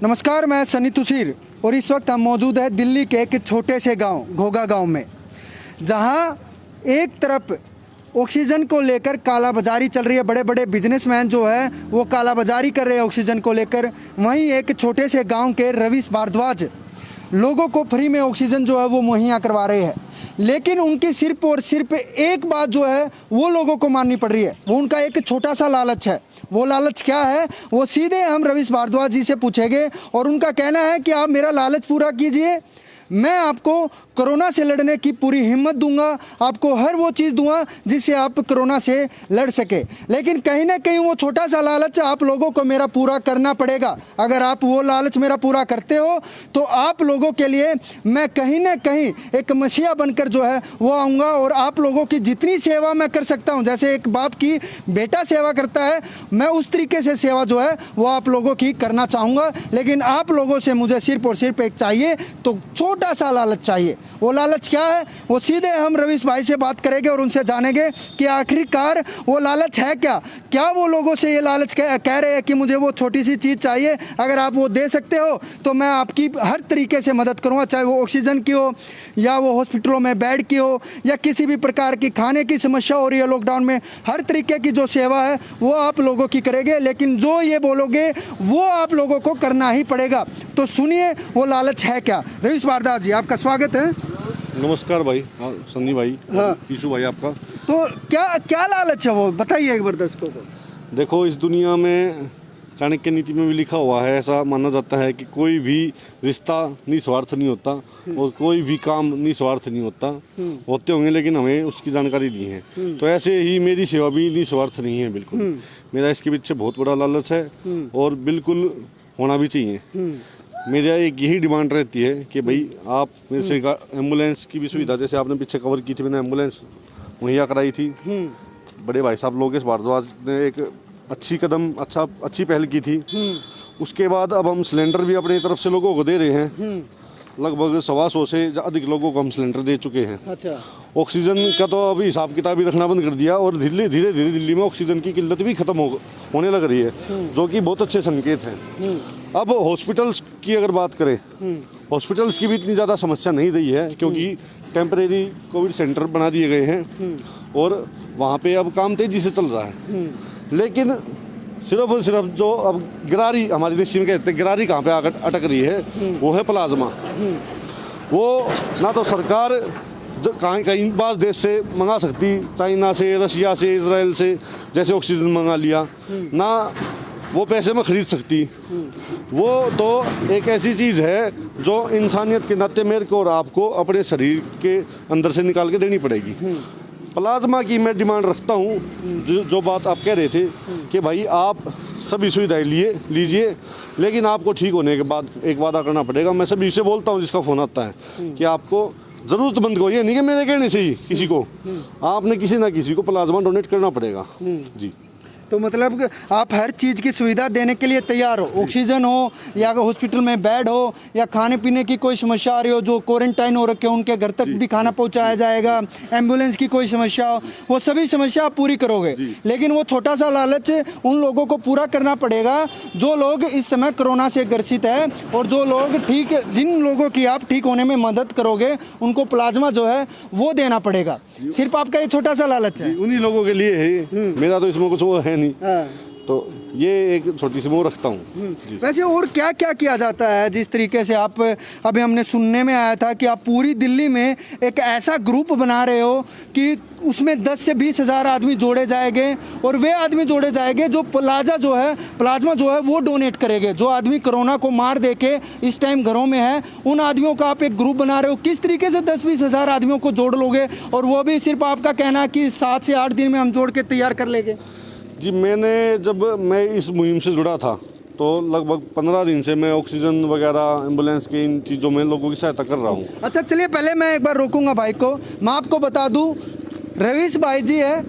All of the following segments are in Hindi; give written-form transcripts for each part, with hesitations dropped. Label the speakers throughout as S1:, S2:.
S1: नमस्कार, मैं सनी तुसीर और इस वक्त हम मौजूद है दिल्ली के एक छोटे से गांव घोघा गांव में, जहां एक तरफ ऑक्सीजन को लेकर कालाबाजारी चल रही है। बड़े बड़े बिजनेसमैन जो है वो कालाबाजारी कर रहे हैं ऑक्सीजन को लेकर। वहीं एक छोटे से गांव के रवीश भारद्वाज लोगों को फ्री में ऑक्सीजन जो है वो मुहैया करवा रहे हैं। लेकिन उनकी सिर्फ और सिर्फ एक बात जो है वो लोगों को माननी पड़ रही है, वो उनका एक छोटा सा लालच है। वो लालच क्या है वो सीधे हम रवीश भारद्वाज जी से पूछेंगे और उनका कहना है कि आप मेरा लालच पूरा कीजिए, मैं आपको कोरोना से लड़ने की पूरी हिम्मत दूंगा, आपको हर वो चीज़ दूंगा जिससे आप कोरोना से लड़ सके। लेकिन कहीं ना कहीं वो छोटा सा लालच आप लोगों को मेरा पूरा करना पड़ेगा। अगर आप वो लालच मेरा पूरा करते हो तो आप लोगों के लिए मैं कहीं ना कहीं एक मसीहा बनकर जो है वो आऊँगा और आप लोगों की जितनी सेवा मैं कर सकता हूँ, जैसे एक बाप की बेटा सेवा करता है, मैं उस तरीके से सेवा जो है वो आप लोगों की करना चाहूँगा। लेकिन आप लोगों से मुझे सिर्फ और सिर्फ एक चाहिए, तो छोटा सा लालच चाहिए। वो लालच क्या है वो सीधे हम रवीश भाई से बात करेंगे और उनसे जानेंगे कि आखिरकार वो लालच है क्या। क्या वो लोगों से ये लालच कह रहे हैं कि मुझे वो छोटी सी चीज़ चाहिए, अगर आप वो दे सकते हो तो मैं आपकी हर तरीके से मदद करूँगा, चाहे वो ऑक्सीजन की हो या वो हॉस्पिटलों में बेड की हो या किसी भी प्रकार की खाने की समस्या हो रही है लॉकडाउन में, हर तरीके की जो सेवा है वो आप लोगों की करेंगे। लेकिन जो ये बोलोगे वो आप लोगों को करना ही पड़ेगा। तो सुनिए वो लालच है क्या। रवीश भारद्वाज जी, आपका स्वागत है।
S2: नमस्कार भाई। हाँ सन्नी भाई।
S1: हाँ
S2: पीशू भाई आपका।
S1: तो क्या क्या लालच है वो बताइए एक बार दर्शकों को।
S2: देखो, इस दुनिया में चाणक्य नीति में भी लिखा हुआ है, ऐसा माना जाता है कि कोई भी रिश्ता निस्वार्थ नहीं होता और कोई भी काम निस्वार्थ नहीं होता। होते होंगे लेकिन हमें उसकी जानकारी नहीं है। तो ऐसे ही मेरी सेवा भी निस्वार्थ नहीं है बिल्कुल। मेरा इसके पीछे बहुत बड़ा लालच है और बिल्कुल होना भी चाहिए। मेरा एक यही डिमांड रहती है कि भाई आप मेरे से एम्बुलेंस की भी सुविधा, जैसे आपने पीछे कवर की थी, मैंने एम्बुलेंस मुहैया कराई थी। बड़े भाई साहब लोकेश भारद्वाज ने एक अच्छी पहल की थी। उसके बाद अब हम सिलेंडर भी अपनी तरफ से लोगों को दे रहे हैं। लगभग 125 से अधिक लोगों को हम सिलेंडर दे चुके हैं। अच्छा। ऑक्सीजन का तो अभी हिसाब किताब ही रखना बंद कर दिया और धीरे धीरे दिल्ली में ऑक्सीजन की किल्लत भी खत्म होने लग रही है, जो कि बहुत अच्छे संकेत हैं। अब हॉस्पिटल्स की अगर बात करें, हॉस्पिटल्स की भी इतनी ज़्यादा समस्या नहीं रही है क्योंकि टेम्परेरी कोविड सेंटर बना दिए गए हैं और वहाँ पे अब काम तेज़ी से चल रहा है। लेकिन सिर्फ और सिर्फ जो अब गिरारी, हमारी देश में कहते हैं गिरारी कहाँ पे आकर अटक रही है, वो है प्लाज्मा। वो ना तो सरकार कहीं बार देश से मंगा सकती, चाइना से, रशिया से, इजराइल से जैसे ऑक्सीजन मंगा लिया, ना वो पैसे में खरीद सकती। वो तो एक ऐसी चीज़ है जो इंसानियत के नाते मेरे को और आपको अपने शरीर के अंदर से निकाल के देनी पड़ेगी। प्लाज्मा की मैं डिमांड रखता हूँ। जो बात आप कह रहे थे कि भाई आप सभी सुविधाएं लीजिए, लेकिन आपको ठीक होने के बाद एक वादा करना पड़ेगा। मैं सभी से बोलता हूँ जिसका फ़ोन आता है कि आपको ज़रूरतमंद को, ये नहीं कि मेरे कहने से ही किसी को, आपने किसी ना किसी को प्लाज्मा डोनेट करना पड़ेगा। जी।
S1: तो मतलब आप हर चीज़ की सुविधा देने के लिए तैयार हो, ऑक्सीजन हो या हॉस्पिटल में बेड हो या खाने पीने की कोई समस्या आ रही हो, जो क्वारंटाइन हो रखे हो उनके घर तक भी खाना पहुंचाया जाएगा, एम्बुलेंस की कोई समस्या हो, वो सभी समस्या आप पूरी करोगे। लेकिन वो छोटा सा लालच उन लोगों को पूरा करना पड़ेगा जो लोग इस समय कोरोना से ग्रसित है और जो लोग जिन लोगों की आप ठीक होने में मदद करोगे उनको प्लाज्मा जो है वो देना पड़ेगा। सिर्फ आपका ये छोटा सा लालच है,
S2: उन्हीं लोगों के लिए है। मेरा तो इसमें कुछ वो है नहीं। तो ये एक छोटी सी वो रखता हूँ।
S1: वैसे और क्या क्या किया जाता है जिस तरीके से आप, अभी हमने सुनने में आया था कि आप पूरी दिल्ली में एक ऐसा ग्रुप बना रहे हो कि उसमें 10 से 20 हज़ार आदमी जोड़े जाएंगे और वे आदमी जोड़े जाएंगे जो प्लाज्मा जो है वो डोनेट करेंगे। जो आदमी कोरोना को मार दे के इस टाइम घरों में है, उन आदमियों का आप एक ग्रुप बना रहे हो। किस तरीके से 10-20 हज़ार आदमियों को जोड़ लोगे, और वो भी सिर्फ आपका कहना कि 7 से 8 दिन में हम जोड़ के तैयार कर लेंगे?
S2: जी, जब मैं इस मुहिम से जुड़ा था तो लगभग 15 दिन से मैं ऑक्सीजन वगैरह, एम्बुलेंस की इन चीज़ों में लोगों की सहायता कर रहा हूँ।
S1: अच्छा, चलिए पहले मैं एक बार रोकूंगा भाई को। मैं आपको बता दूं, रवीश भाई जी है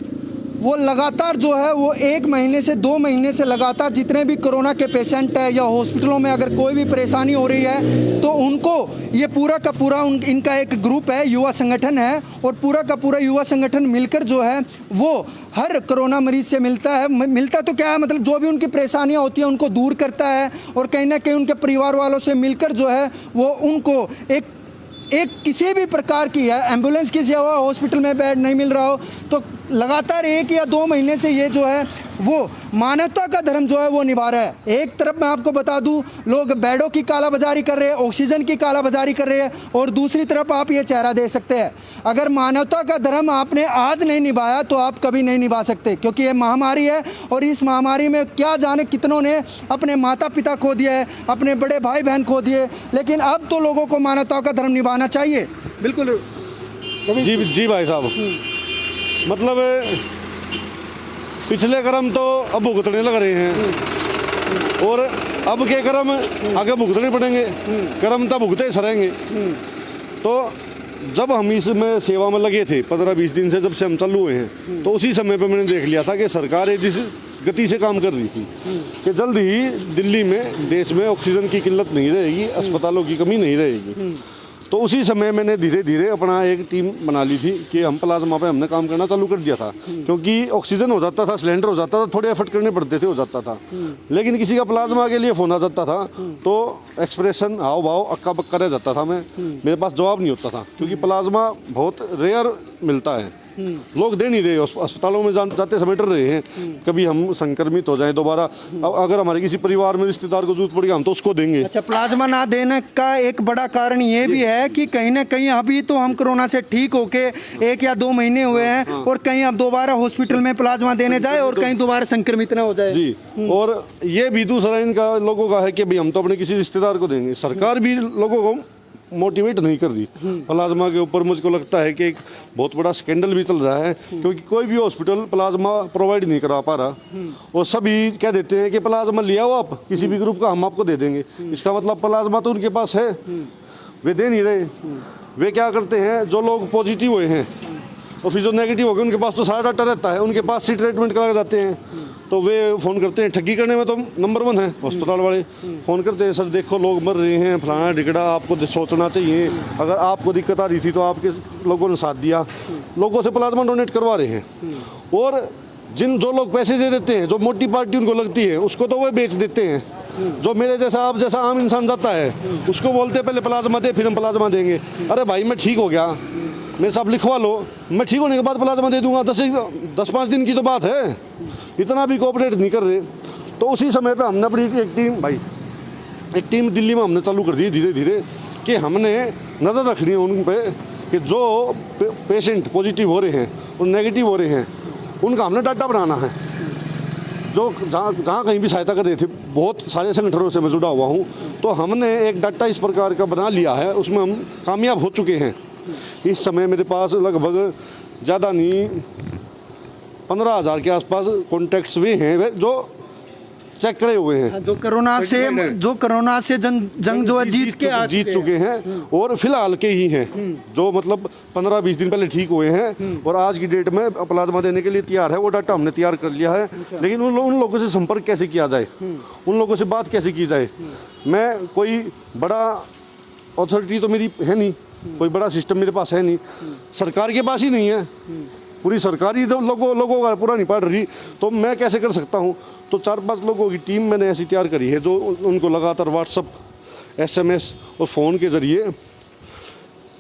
S1: वो लगातार जो है वो 1 महीने से 2 महीने से लगातार जितने भी कोरोना के पेशेंट है या हॉस्पिटलों में अगर कोई भी परेशानी हो रही है तो उनको ये पूरा का पूरा इनका एक ग्रुप है, युवा संगठन है, और पूरा का पूरा युवा संगठन मिलकर जो है वो हर कोरोना मरीज से मिलता तो क्या है, मतलब जो भी उनकी परेशानियां होती हैं उनको दूर करता है, और कहीं ना कहीं उनके परिवार वालों से मिलकर जो है वो उनको एक किसी भी प्रकार की है एम्बुलेंस की सेवा, हॉस्पिटल में बेड नहीं मिल रहा हो तो लगातार 1 या 2 महीने से ये जो है वो मानवता का धर्म जो है वो निभा रहा है। एक तरफ मैं आपको बता दूं लोग बेडों की कालाबाजारी कर रहे हैं, ऑक्सीजन की कालाबाजारी कर रहे हैं, और दूसरी तरफ आप ये चेहरा दे सकते हैं। अगर मानवता का धर्म आपने आज नहीं निभाया तो आप कभी नहीं निभा सकते, क्योंकि ये महामारी है और इस महामारी में क्या जाने कितनों ने अपने माता पिता खो दिए है, अपने बड़े भाई बहन खो दिए, लेकिन अब तो लोगों को मानवता का धर्म निभाना चाहिए। बिल्कुल
S2: जी भाई साहब, मतलब पिछले कर्म तो अब भुगतने लग रहे हैं और अब के कर्म आगे भुगतने पड़ेंगे, कर्म तो भुगते सरेंगे। तो जब हम इसमें सेवा में लगे थे 15-20 दिन से, जब से हम चालू हुए हैं, तो उसी समय पे मैंने देख लिया था कि सरकार जिस गति से काम कर रही थी कि जल्द ही दिल्ली में, देश में ऑक्सीजन की किल्लत नहीं रहेगी, अस्पतालों की कमी नहीं रहेगी। तो उसी समय मैंने धीरे धीरे अपना एक टीम बना ली थी कि हम प्लाज्मा पे हमने काम करना चालू कर दिया था, क्योंकि ऑक्सीजन हो जाता था, सिलेंडर हो जाता था, थोड़े एफर्ट करने पड़ते थे, हो जाता था, लेकिन किसी का प्लाज्मा के लिए फ़ोन आ जाता था तो एक्सप्रेशन, हाव भाव, अक्का बक्का रह जाता था, मेरे पास जवाब नहीं होता था, क्योंकि प्लाज्मा बहुत रेयर मिलता है, लोग दे नहीं रहे, अस्पतालों में जाते समय डर रहे हैं कभी हम संक्रमित हो जाएं दोबारा। अब अगर हमारे किसी परिवार में रिश्तेदार को जरूरत पड़ गया हम तो उसको देंगे।
S1: अच्छा, प्लाज्मा ना देने का एक बड़ा कारण ये भी है कि कहीं ना कहीं अभी तो हम कोरोना से ठीक होके 1 या 2 महीने हुए हैं, और कहीं अब दोबारा हॉस्पिटल में प्लाज्मा देने जाए और कहीं दोबारा संक्रमित ना हो जाए।
S2: जी, और ये भी दूसरा इनका लोगों का है कि भाई हम तो अपने किसी रिश्तेदार को देंगे। सरकार भी लोगों को मोटिवेट नहीं कर रही प्लाज्मा के ऊपर। मुझको लगता है कि एक बहुत बड़ा स्कैंडल भी चल रहा है, क्योंकि कोई भी हॉस्पिटल प्लाज्मा प्रोवाइड नहीं करा पा रहा, और सभी कह देते हैं कि प्लाज्मा लिया हो आप किसी भी ग्रुप का, हम आपको दे देंगे। इसका मतलब प्लाज्मा तो उनके पास है, वे दे नहीं रहे। वे क्या करते हैं, जो लोग पॉजिटिव हुए हैं और फिर जो नेगेटिव हो गए उनके पास तो सारा डाटा रहता है, उनके पास से ट्रीटमेंट करा जाते हैं, तो वे फ़ोन करते हैं। ठगी करने में तो नंबर 1 है अस्पताल वाले, फ़ोन करते हैं, सर देखो लोग मर रहे हैं, फलाना ढिकड़ा, आपको सोचना चाहिए, अगर आपको दिक्कत आ रही थी तो आपके लोगों ने साथ दिया, लोगों से प्लाज्मा डोनेट करवा रहे हैं। और जो लोग पैसे दे देते हैं, जो मोटी पार्टी उनको लगती है, उसको तो वो बेच देते हैं। जो मेरे जैसा, आप जैसा आम इंसान जाता है, उसको बोलते हैं पहले प्लाज्मा दे फिर हम प्लाज्मा देंगे। अरे भाई मैं ठीक हो गया, मेरे साथ लिखवा लो, मैं ठीक होने के बाद प्लाज्मा दे दूंगा, 10-5 दिन की तो बात है, इतना भी कोऑपरेट नहीं कर रहे। तो उसी समय पे हमने अपनी एक टीम दिल्ली में हमने चालू कर दी धीरे धीरे, कि हमने नज़र रखनी है उन पे कि जो पेशेंट पॉजिटिव हो रहे हैं और नेगेटिव हो रहे हैं उनका हमने डाटा बनाना है। जो जहाँ कहीं भी सहायता कर रहे थे, बहुत सारे संगठनों से मैं जुड़ा हुआ हूँ, तो हमने एक डाटा इस प्रकार का बना लिया है, उसमें हम कामयाब हो चुके हैं। इस समय मेरे पास लगभग ज़्यादा नहीं 15,000 के आसपास कॉन्टैक्ट्स भी हैं जो चेक करे हुए हैं, जो कोरोना से जंग जो है जीत चुके हैं, और फिलहाल के ही हैं जो मतलब 15-20 दिन पहले ठीक हुए हैं और आज की डेट में प्लाज्मा देने के लिए तैयार है। वो डाटा हमने तैयार कर लिया है। लेकिन उन लोगों से संपर्क कैसे किया जाए, उन लोगों से बात कैसे की जाए। मैं कोई बड़ा अथॉरिटी तो मेरी है नहीं, कोई बड़ा सिस्टम मेरे पास है नहीं, सरकार के पास ही नहीं है, पूरी सरकारी तो लोगों का पूरा नहीं पड़ रही, तो मैं कैसे कर सकता हूँ। तो 4-5 लोगों की टीम मैंने ऐसी तैयार करी है जो उनको लगातार व्हाट्सअप, SMS और फ़ोन के ज़रिए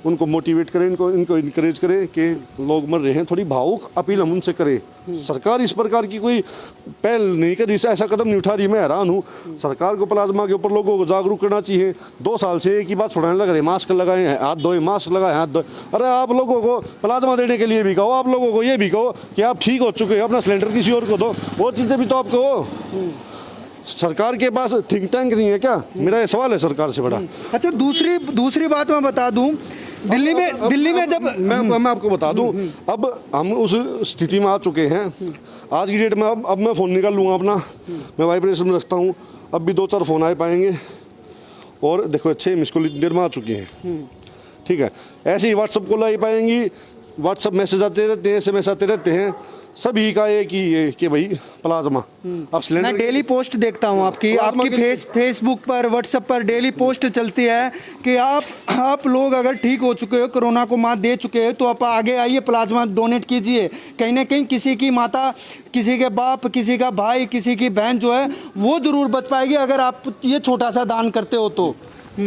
S2: उनको मोटिवेट करें, इनको इनकरेज करें कि लोग मर रहे हैं। थोड़ी भावुक अपील हम उनसे करें। सरकार इस प्रकार की कोई पहल नहीं करी, ऐसा कदम नहीं उठा रही। मैं हैरान हूँ, सरकार को प्लाज्मा के ऊपर लोगों को जागरूक करना चाहिए। 2 साल से एक ही बात सुनाने लग रहे, मास्क लगाएं, हाथ धोएं, मास्क लगाएं, हाथ धोएं। अरे आप लोगों को प्लाज्मा देने के लिए भी कहो, आप लोगों को ये भी कहो कि आप ठीक हो चुके हैं, अपना सिलेंडर किसी और को दो, और चीज़ें भी तो आप कहो। सरकार के पास थिंक टैंक नहीं है क्या? मेरा ये सवाल है सरकार से बड़ा।
S1: अच्छा, दूसरी बात मैं बता दूं, दिल्ली में जब
S2: मैं आपको बता दूं, अब हम उस स्थिति में आ चुके हैं आज की डेट में। अब मैं फ़ोन निकाल लूँगा अपना, मैं वाइब्रेशन में रखता हूँ, अब भी 2-4 फ़ोन आए पाएंगे, और देखो 6 मिस कॉल देर में आ चुके हैं। ठीक है, ऐसे ही व्हाट्सअप कॉल आई पाएंगी, व्हाट्सअप मैसेज आते रहते हैं, SMS आते रहते हैं। सभी का एक ही है कि भाई प्लाज्मा। अब
S1: मैं
S2: सिलेंडर
S1: डेली पोस्ट देखता हूँ आपकी फेसबुक पर, व्हाट्सएप पर डेली पोस्ट चलती है कि आप लोग अगर ठीक हो चुके हो, कोरोना को मात दे चुके हो, तो आप आगे आइए, प्लाज्मा डोनेट कीजिए। कहीं ना कहीं किसी की माता, किसी के बाप, किसी का भाई, किसी की बहन जो है वो जरूर बच पाएगी अगर आप ये छोटा सा दान करते हो तो।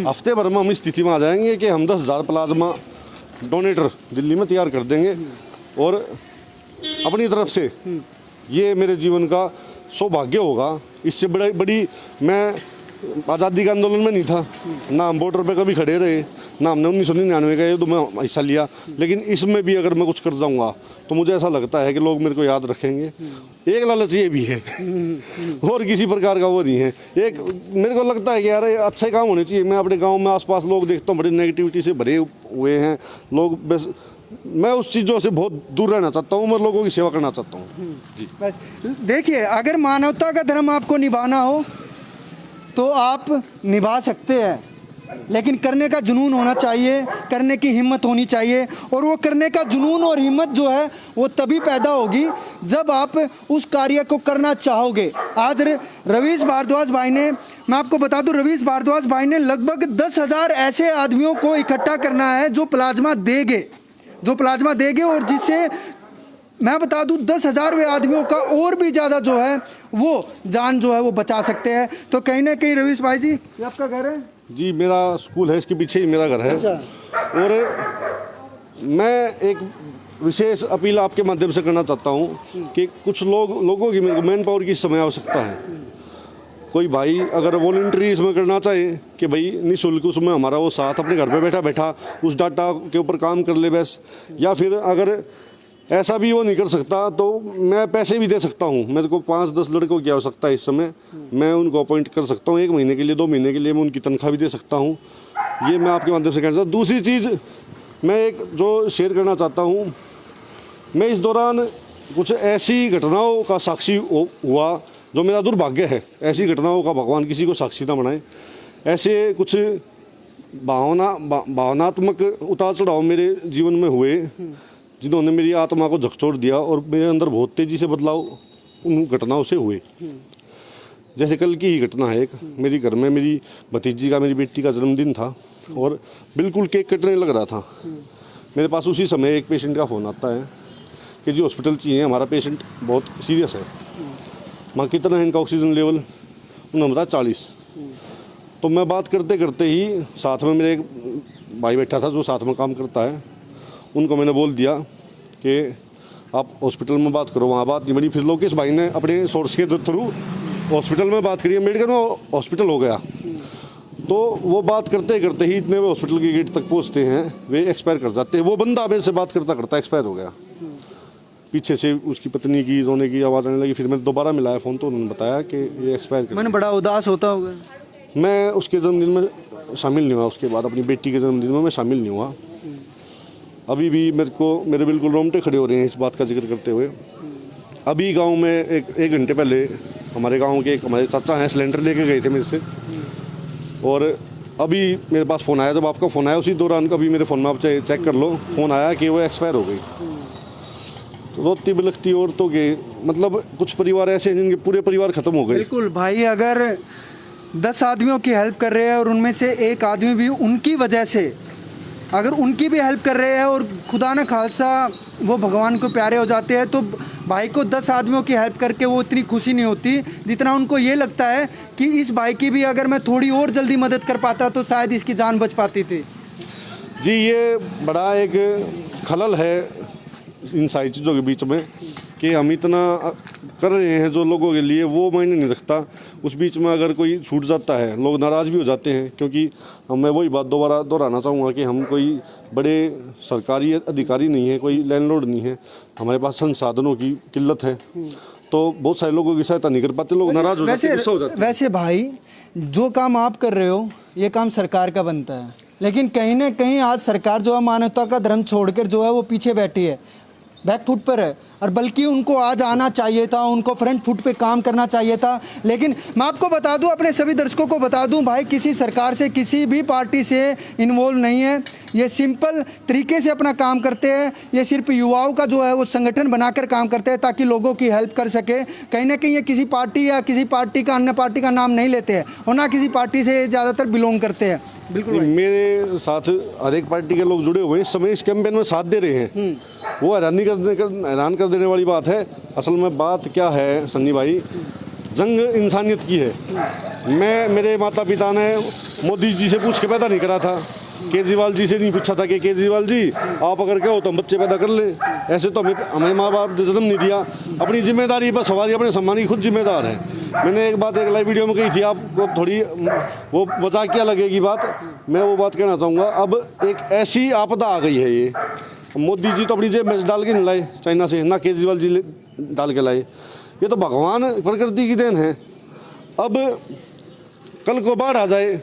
S2: हफ्ते भर में हम इस स्थिति में आ जाएंगे कि हम 10,000 प्लाज्मा डोनेटर दिल्ली में तैयार कर देंगे। और अपनी तरफ से ये मेरे जीवन का सौभाग्य होगा। इससे बड़ी मैं आज़ादी के आंदोलन में नहीं था, ना हम बॉर्डर पे कभी खड़े रहे, ना हमने 1999 का युद्ध में हिस्सा लिया, लेकिन इसमें भी अगर मैं कुछ कर जाऊंगा तो मुझे ऐसा लगता है कि लोग मेरे को याद रखेंगे। एक लालच ये भी है और किसी प्रकार का वो नहीं है। एक मेरे को लगता है कि यार अच्छे काम होने चाहिए। मैं अपने गांव में आसपास लोग देखता हूँ बड़े नेगेटिविटी से भरे हुए हैं लोग। बस मैं उस चीज़ों से बहुत दूर रहना चाहता हूँ, मैं लोगों की सेवा करना चाहता हूँ जी।
S1: बस देखिए, अगर मानवता का धर्म आपको निभाना हो तो आप निभा सकते हैं, लेकिन करने का जुनून होना चाहिए, करने की हिम्मत होनी चाहिए। और वो करने का जुनून और हिम्मत जो है वो तभी पैदा होगी जब आप उस कार्य को करना चाहोगे। आज रवीश भारद्वाज भाई ने, मैं आपको बता दूं, रवीश भारद्वाज भाई ने लगभग 10,000 ऐसे आदमियों को इकट्ठा करना है जो प्लाज्मा देंगे और जिससे मैं बता दूं 10,000 आदमियों का और भी ज़्यादा जो है वो जान जो है वो बचा सकते हैं। तो कहीं ना कहीं रवीश भाई जी, ये आपका घर है?
S2: जी, मेरा स्कूल है, इसके पीछे ही मेरा घर है।
S1: अच्छा।
S2: और मैं एक विशेष अपील आपके माध्यम से करना चाहता हूँ कि कुछ लोगों की मैन पावर की समय आवश्यकता है। कोई भाई अगर वॉलंटरी इसमें करना चाहे कि भाई निःशुल्क उसमें हमारा वो साथ अपने घर पे बैठा उस डाटा के ऊपर काम कर ले बस, या फिर अगर ऐसा भी वो नहीं कर सकता तो मैं पैसे भी दे सकता हूँ। मेरे को 5-10 लड़कों की आवश्यकता है इस समय, मैं उनको अपॉइंट कर सकता हूँ। 1 महीने के लिए, 2 महीने के लिए मैं उनकी तनख्वाह भी दे सकता हूँ। ये मैं आपके माध्यम से कहना चाहता हूँ। दूसरी चीज़ मैं एक जो शेयर करना चाहता हूँ, मैं इस दौरान कुछ ऐसी घटनाओं का साक्षी हुआ जो मेरा दुर्भाग्य है। ऐसी घटनाओं का भगवान किसी को साक्षी ना बनाए। ऐसे कुछ भावनात्मक उतार चढ़ाव मेरे जीवन में हुए जिन्होंने मेरी आत्मा को झकझोर दिया और मेरे अंदर बहुत तेज़ी से बदलाव उन घटनाओं से हुए। जैसे कल की ही घटना है, एक मेरी घर में मेरी भतीजी का, मेरी बेटी का जन्मदिन था और बिल्कुल केक कटने लग रहा था। मेरे पास उसी समय एक पेशेंट का फ़ोन आता है कि जी हॉस्पिटल चाहिए, हमारा पेशेंट बहुत सीरियस है। माँ कितना है इनका ऑक्सीजन लेवल? उन्होंने बताया 40। तो मैं बात करते करते ही साथ में मेरे एक भाई बैठा था जो साथ में काम करता है, उनको मैंने बोल दिया कि आप हॉस्पिटल में बात करो। वहाँ बात नहीं बनी। फिर लोकेश भाई ने अपने सोर्स के थ्रू हॉस्पिटल में बात करी, मेडिकल में हॉस्पिटल हो गया। तो वो बात करते करते ही इतने वे हॉस्पिटल के गेट तक पहुँचते हैं, वे एक्सपायर कर जाते हैं। वो बंदा मेरे से बात करता करता एक्सपायर हो गया। पीछे से उसकी पत्नी की रोने की आवाज़ आने लगी। फिर मैं दोबारा मिलाया फ़ोन तो उन्होंने बताया कि ये एक्सपायर कर।
S1: मैंने बड़ा उदास होता होगा।
S2: मैं उसके जन्मदिन में शामिल नहीं हुआ, उसके बाद अपनी बेटी के जन्मदिन में मैं शामिल नहीं हुआ। अभी भी मेरे बिल्कुल रोंगटे खड़े हो रहे हैं इस बात का जिक्र करते हुए। अभी गांव में एक घंटे पहले हमारे गांव के हमारे चाचा हैं, सिलेंडर लेके गए थे मेरे से। और अभी मेरे पास फ़ोन आया, जब आपका फ़ोन आया उसी दौरान कभी मेरे फ़ोन में आप चेक कर लो, फ़ोन आया कि वो एक्सपायर हो गई। तो रोती बिलखती औरतों के, मतलब कुछ परिवार ऐसे हैं जिनके पूरे परिवार ख़त्म हो गए।
S1: बिल्कुल भाई, अगर 10 आदमियों की हेल्प कर रहे हैं और उनमें से एक आदमी भी उनकी वजह से अगर उनकी भी हेल्प कर रहे हैं और खुदा न खालसा वो भगवान को प्यारे हो जाते हैं, तो भाई को 10 आदमियों की हेल्प करके वो इतनी खुशी नहीं होती जितना उनको ये लगता है कि इस भाई की भी अगर मैं थोड़ी और जल्दी मदद कर पाता तो शायद इसकी जान बच पाती थी।
S2: जी, ये बड़ा एक खलल है इन सारी चीज़ों के बीच में कि हम इतना कर रहे हैं जो लोगों के लिए वो मायने नहीं रखता। उस बीच में अगर कोई छूट जाता है, लोग नाराज़ भी हो जाते हैं, क्योंकि मैं वही बात दोबारा दोहराना चाहूँगा कि हम कोई बड़े सरकारी अधिकारी नहीं है, कोई लैंडलॉर्ड नहीं है, हमारे पास संसाधनों की किल्लत है, तो बहुत सारे लोगों की सहायता नहीं कर पाते, लोग नाराज़ हो जाते हैं, गुस्सा हो जाते हैं।
S1: वैसे भाई, जो काम आप कर रहे हो ये काम सरकार का बनता है, लेकिन कहीं ना कहीं आज सरकार जो है मानवता का धर्म छोड़कर जो है वो पीछे बैठी है, बैक फुट पर है। और बल्कि उनको आज आना चाहिए था, उनको फ्रंट फुट पे काम करना चाहिए था। लेकिन मैं आपको बता दूं, अपने सभी दर्शकों को बता दूं, भाई किसी सरकार से किसी भी पार्टी से इन्वॉल्व नहीं है। ये सिंपल तरीके से अपना काम करते हैं। ये सिर्फ युवाओं का जो है वो संगठन बनाकर काम करते हैं ताकि लोगों की हेल्प कर सके। कहीं ना कहीं ये किसी पार्टी या किसी पार्टी का, अन्य पार्टी का नाम नहीं लेते हैं और ना किसी पार्टी से ज़्यादातर बिलोंग करते हैं। बिल्कुल भाई।
S2: मेरे साथ हर एक पार्टी के लोग जुड़े हुए हैं, इस समय इस कैंपेन में साथ दे रहे हैं। वो हैरान कर देने वाली बात है। असल में बात क्या है सन्नी भाई, जंग इंसानियत की है। मेरे माता पिता ने मोदी जी से पूछ के पैदा नहीं करा था, केजरीवाल जी से नहीं पूछा था कि केजरीवाल जी आप अगर क्या हो तो हम बच्चे पैदा कर लें। ऐसे तो हमें माँ बाप ने जन्म नहीं दिया। अपनी जिम्मेदारी पर सवारी अपने सम्मान की खुद जिम्मेदार है। मैंने एक बात एक लाइव वीडियो में कही थी, आपको थोड़ी वो मजाक क्या लगेगी बात, मैं वो बात कहना चाहूँगा। अब एक ऐसी आपदा आ गई है, ये मोदी जी तो अपनी जेब में डाल के नहीं लाए चाइना से, ना केजरीवाल जी डाल के लाए। ये तो भगवान प्रकृति की देन है। अब कल को बाढ़ आ जाए,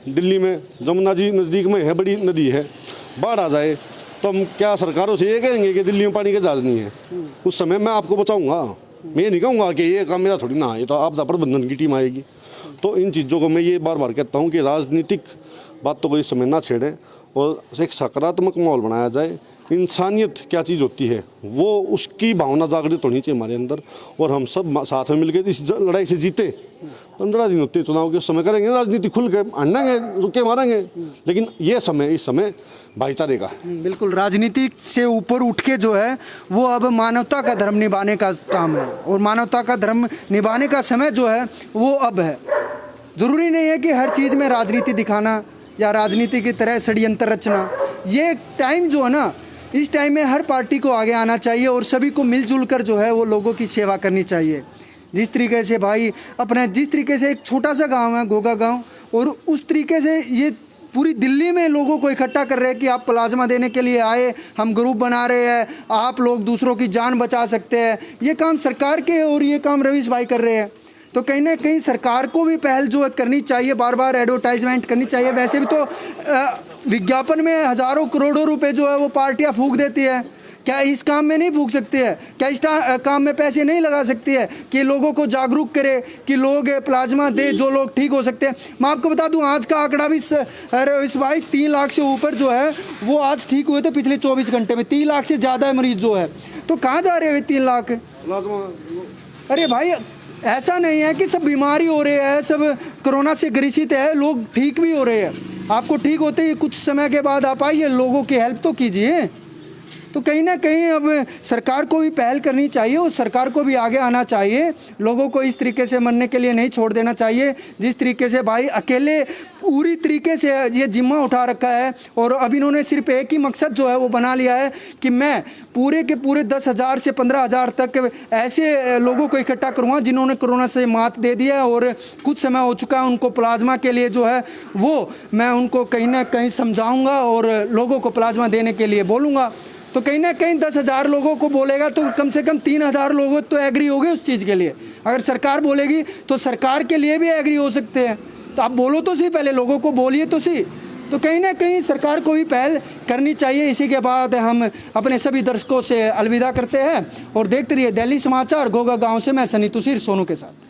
S2: दिल्ली में जमुना जी नज़दीक में है, बड़ी नदी है, बाढ़ आ जाए तो हम क्या सरकारों से ये कहेंगे कि दिल्ली में पानी का जहाज नहीं है? उस समय मैं आपको बचाऊंगा। मैं ये नहीं कहूँगा कि ये काम मेरा थोड़ी ना, ये तो आपदा प्रबंधन की टीम आएगी। तो इन चीज़ों को मैं ये बार बार कहता हूँ कि राजनीतिक बातों को इस समय ना छेड़ें और एक सकारात्मक माहौल बनाया जाए। इंसानियत क्या चीज़ होती है वो उसकी भावना जागृत होनी चाहिए हमारे अंदर, और हम सब साथ में मिलकर इस लड़ाई से जीते। 15 दिन होते चुनाव के समय करेंगे राजनीति, खुल के अंडेंगे, रुके मारेंगे, लेकिन ये समय इस समय भाईचारे का है।
S1: बिल्कुल, राजनीति से ऊपर उठ के जो है वो अब मानवता का धर्म निभाने का काम है, और मानवता का धर्म निभाने का समय जो है वो अब है। ज़रूरी नहीं है कि हर चीज़ में राजनीति दिखाना या राजनीति की तरह षड्यंत्र रचना। ये टाइम जो है ना, इस टाइम में हर पार्टी को आगे आना चाहिए और सभी को मिलजुल कर जो है वो लोगों की सेवा करनी चाहिए। जिस तरीके से भाई अपने, जिस तरीके से एक छोटा सा गांव है घोघा गांव, और उस तरीके से ये पूरी दिल्ली में लोगों को इकट्ठा कर रहे हैं कि आप प्लाज्मा देने के लिए आए, हम ग्रुप बना रहे हैं, आप लोग दूसरों की जान बचा सकते हैं। ये काम सरकार के और ये काम रवीश भाई कर रहे हैं। तो कहीं ना कहीं सरकार को भी पहल जो है करनी चाहिए, बार बार एडवर्टाइजमेंट करनी चाहिए। वैसे भी तो विज्ञापन में हज़ारों करोड़ों रुपए जो है वो पार्टियां फूंक देती है, क्या इस काम में नहीं फूंक सकती है? क्या इस काम में पैसे नहीं लगा सकती है कि लोगों को जागरूक करे कि लोग प्लाज्मा दे, जो लोग ठीक हो सकते हैं? मैं आपको बता दूं आज का आंकड़ा भी इस भाई 3 लाख से ऊपर जो है वो आज ठीक हुए थे पिछले 24 घंटे में। 3 लाख से ज़्यादा मरीज जो है, तो कहाँ जा रहे हैं 3 लाख? अरे भाई ऐसा नहीं है कि सब बीमारी हो रहे हैं, सब कोरोना से ग्रसित है, लोग ठीक भी हो रहे हैं। आपको ठीक होते ही कुछ समय के बाद आप आइए, लोगों की हेल्प तो कीजिए। तो कहीं ना कहीं अब सरकार को भी पहल करनी चाहिए और सरकार को भी आगे आना चाहिए। लोगों को इस तरीके से मरने के लिए नहीं छोड़ देना चाहिए जिस तरीके से भाई अकेले पूरी तरीके से ये जिम्मा उठा रखा है। और अब इन्होंने सिर्फ एक ही मकसद जो है वो बना लिया है कि मैं पूरे के पूरे 10,000 से 15,000 तक ऐसे लोगों को इकट्ठा करूँगा जिन्होंने कोरोना से मात दे दिया और कुछ समय हो चुका है उनको प्लाज्मा के लिए जो है वो मैं उनको कहीं ना कहीं समझाऊँगा और लोगों को प्लाज्मा देने के लिए बोलूँगा। तो कहीं ना कहीं 10,000 लोगों को बोलेगा तो कम से कम 3,000 लोग तो एग्री हो गए उस चीज़ के लिए। अगर सरकार बोलेगी तो सरकार के लिए भी एग्री हो सकते हैं। तो आप बोलो तो सही, पहले लोगों को बोलिए तो सही। तो कहीं ना कहीं सरकार को भी पहल करनी चाहिए। इसी के बाद हम अपने सभी दर्शकों से अलविदा करते हैं और देखते रहिए दिल्ली समाचार। घोघा गांव से मैं सनी तुसीर सोनू के साथ।